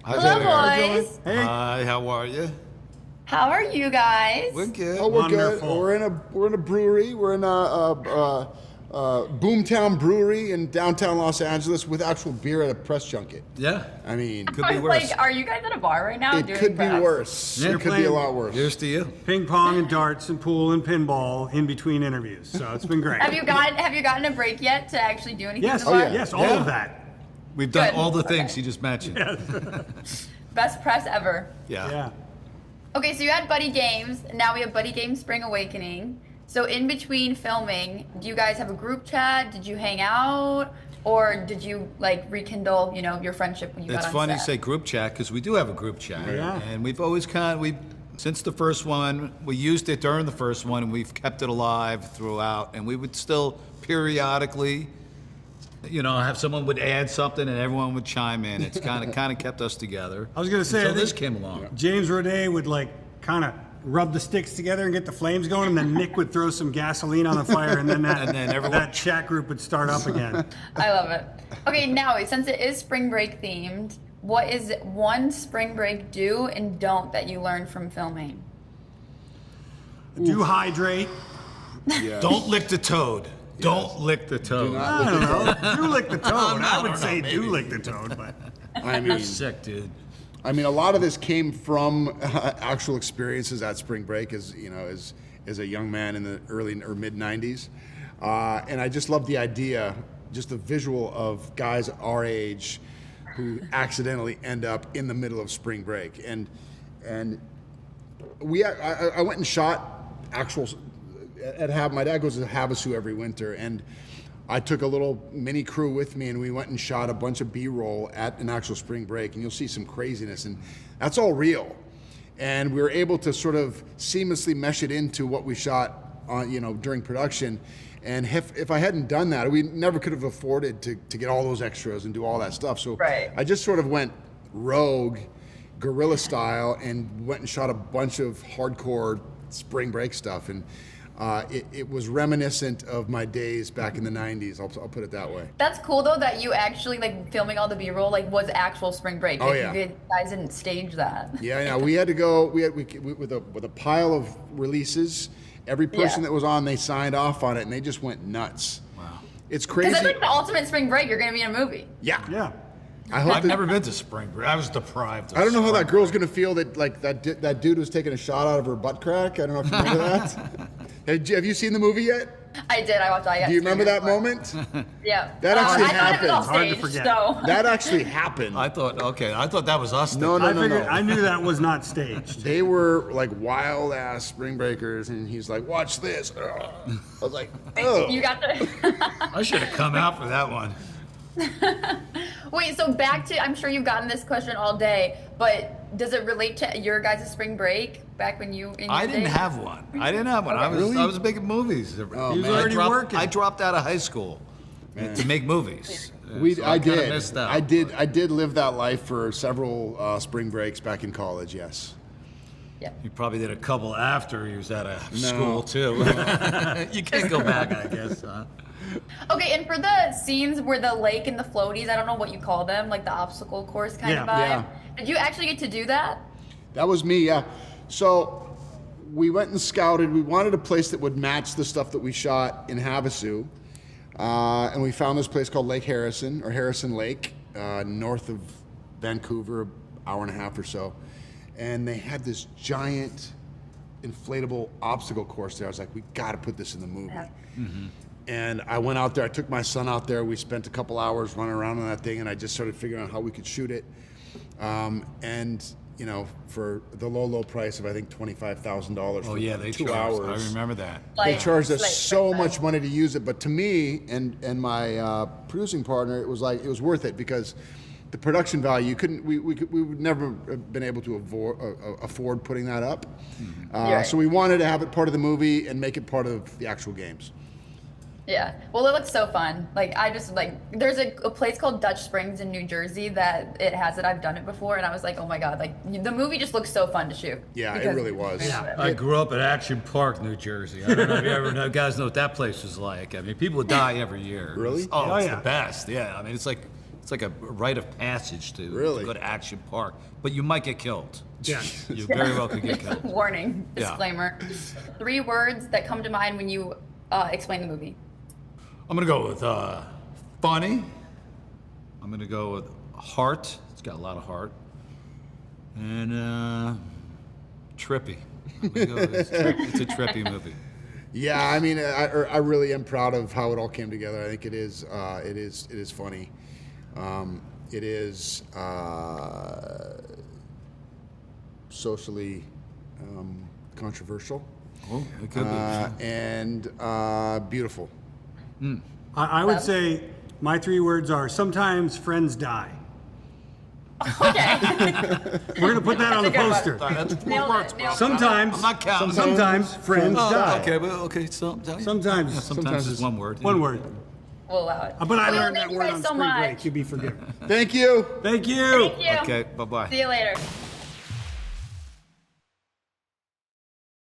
Hello, boys. Hey. Hi, how are you? How are you guys? We're good. Oh, we're Wonderful. good. We're in a brewery. We're in a Boomtown Brewery in downtown Los Angeles with actual beer at a press junket. Yeah. I mean, Could I be was worse. like, are you guys at a bar right now? it doing could be press? worse. Yeah. It could be a lot worse. Here's to you. Ping pong and darts and pool and pinball in between interviews. So it's been great. Have you gotten a break yet to actually do anything? Yes. in the bar? yeah. Yes. All Yeah. of that. We've done Good. all the things Okay. you just mentioned. Best press ever. Yeah. Okay, so you had Buddy Games. Now we have Buddy Games Spring Awakening. So in between filming, do you guys have a group chat? Did you hang out? Or did you like rekindle, your friendship when you got It's on funny you set? say group chat because we do have a group chat. Yeah. And we've always since the first one, we used it during the first one and we've kept it alive throughout. And we would still periodically, have someone would add something and everyone would chime in. It's kind of kept us together. I was gonna say, I until this think- came along. James Roday would kind of rub the sticks together and get the flames going, and then Nick would throw some gasoline on the fire, and then that chat group would start up again. I love it. Okay, now since it is spring break themed, what is one spring break do and don't that you learned from filming? Do hydrate. Yeah. Don't lick the toad. Don't lick the toad. not I don't know. Do lick the toad. I would don't say know, do maybe. lick the toad, but I You're mean, sick, dude. a lot of this came from actual experiences at spring break as a young man in the early or mid 90s. And I just love the idea, just the visual of guys our age who accidentally end up in the middle of spring break. And I went and shot actual my dad goes to Havasu every winter, and I took a little mini crew with me, and we went and shot a bunch of B-roll at an actual spring break, and you'll see some craziness, and that's all real. And we were able to sort of seamlessly mesh it into what we shot on, during production. And if I hadn't done that, we never could have afforded to get all those extras and do all that stuff. So Right. I just sort of went rogue, guerrilla style, and went and shot a bunch of hardcore spring break stuff. And it was reminiscent of my days back in the 90s. I'll put it that way. That's cool though that you actually filming all the B-roll was actual spring break. Oh, yeah. You guys didn't stage that. Yeah, no, we had to go. We with a pile of releases. Every person Yeah. that was on, they signed off on it, and they just went nuts. Wow. It's Because crazy. that's like the ultimate spring break. You're gonna be in a movie. Yeah. yeah. I hope. I've never been to spring break. I was deprived of I don't know how that spring girl's gonna feel that dude was taking a shot out of her butt crack. I don't know if you remember that. Have you seen the movie yet? I did. I watched. Do you remember that moment? Yeah. That actually I thought it was all happened. Hard to staged, forget. so. That actually happened. I thought that was us. No, thinking. no, I knew that was not staged. They were like wild ass spring breakers, and he's like, "Watch this." Ugh. I was like, "Oh." You got the. I should have come out for that one. Wait, so back to, I'm sure you've gotten this question all day, but does it relate to your guys' spring break back when you? In I your didn't days? have one. I didn't have one. Okay. Really? I was making movies. He was man. already working. I dropped out of high school to make movies. So I kinda did. missed out. I did live that life for several spring breaks back in college. Yes. Yeah. You probably did a couple after he was out of school too. You can't go back, I guess. Huh? Okay, and for the scenes where the lake and the floaties, I don't know what you call them, like the obstacle course kind of Yeah. vibe. Yeah. Did you actually get to do that? That was me. Yeah. So we went and scouted. We wanted a place that would match the stuff that we shot in Havasu, and we found this place called Lake Harrison or Harrison Lake, north of Vancouver, an hour and a half or so. And they had this giant inflatable obstacle course there. I was like, we got to put this in the movie. Yeah. And I went out there. I took my son out there. We spent a couple hours running around on that thing, and I just started figuring out how we could shoot it. And for the low price of I think $25,000 for Oh yeah, they 2 charged. hours. I remember that. They charged us like so $25. much money to use it, but to me and my producing partner, it was worth it because the production value we would never have been able to afford putting that up. Right. So we wanted to have it part of the movie and make it part of the actual games. Yeah. Well, it looks so fun. There's a place called Dutch Springs in New Jersey that it has it. I've done it before, and I was like, oh my god, the movie just looks so fun to shoot. Yeah, it because- really was. Yeah. I grew up at Action Park, New Jersey. I don't know if you guys know what that place was like. I mean, people die every year. Really? Oh, it's yeah. the best. Yeah. I mean, it's like It's like a rite of passage to Really? go to Action Park, but you might get killed. Yeah. You very well could get killed. Warning, Yeah. disclaimer. 3 words that come to mind when you explain the movie. I'm gonna go with funny. I'm gonna go with heart. It's got a lot of heart. And trippy. I'm gonna go with it's a trippy movie. Yeah, I mean, I really am proud of how it all came together. I think it is funny. It is socially controversial Oh, it could be. and beautiful. I would say my 3 words are sometimes friends die. Okay. We're gonna put that on the That's a good one. poster. That's 4 Nailed words, it, bro. nailed it. Sometimes, I'm not counting. sometimes friends die. Okay, well, okay. Sometimes. Sometimes. Yeah, sometimes it's one word. One word. We'll allow it. But I Well, learned thank that you word guys on so spring much. break. You'd be forgiven. Thank you. Thank you. Thank you. Okay, bye-bye. See you later.